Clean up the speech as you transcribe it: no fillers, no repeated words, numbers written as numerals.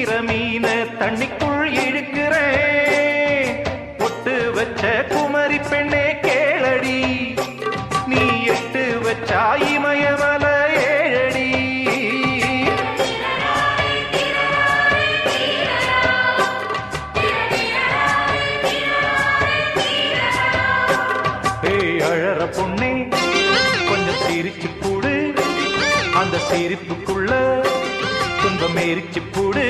பிடிக்கிற மீன தண்ணிக்குள் இழுக்கிறேன். பொட்டு வச்ச குமரி பெண்ணே கேளடி, நீ எட்டு வச்சா இமயமல ஏழடி. ஏய் அழற பொண்ணே கொஞ்சம் சிரிச்சு போடு, அந்த சிரிப்புக்குள்ள துன்பம் எரிச்சு போடு.